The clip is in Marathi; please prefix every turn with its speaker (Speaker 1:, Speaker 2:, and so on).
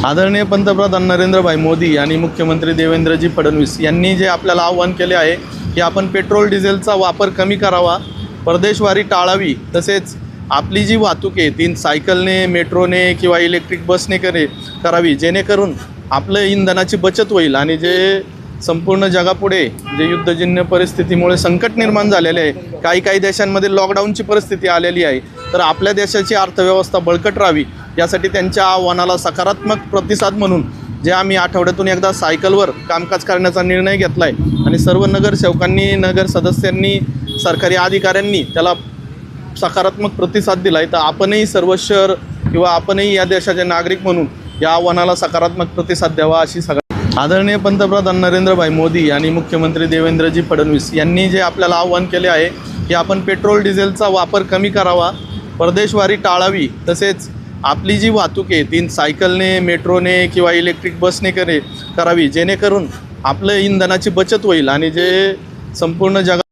Speaker 1: आदरणीय पंतप्रधान नरेंद्रभाई मोदी आणि मुख्यमंत्री देवेंद्रजी फडणवीस यांनी जे आपल्याला आव्हान केले आहे की आपण पेट्रोल डिझेलचा वापर कमी करावा, परदेशवारी टाळावी, तसेच आपली जी वाहतूक आहे ती सायकलने, मेट्रोने किंवा इलेक्ट्रिक बसने करावी, जेणेकरून आपलं इंधनाची बचत होईल आणि जे संपूर्ण जगापुढे जे युद्धजन्य परिस्थितीमुळे संकट निर्माण झालेले आहे, काही देशांमध्ये लॉकडाऊनची परिस्थिती आलेली आहे, तर आपल्या देशाची अर्थव्यवस्था बळकट राहावी यासाठी त्यांच्या आव्हानाला सकारात्मक प्रतिसाद म्हणून जे आम्ही आठवड्यातून एकदा सायकलवर कामकाज करण्याचा निर्णय घेतला आहे आणि सर्व नगरसेवकांनी, नगर सदस्यांनी, सरकारी अधिकाऱ्यांनी त्याला सकारात्मक प्रतिसाद दिला आहे। तर आपणही सर्व शहर किंवा आपणही या देशाचे नागरिक म्हणून या आव्हानाला सकारात्मक प्रतिसाद द्यावा अशी आदरणीय पंतप्रधान नरेंद्रभाई मोदी आणि मुख्यमंत्री देवेंद्रजी फडणवीस यांनी जे आपल्याला आव्हान केले आहे की आपण पेट्रोल डिझेलचा वापर कमी करावा, परदेशवारी टाळावी, तसेच आपली जी वाहतूक आहे ती सायकलने, मेट्रोने किंवा इलेक्ट्रिक बसने करावी, जेणेकरून आपलं इंधनाची बचत होईल आणि जे संपूर्ण जगा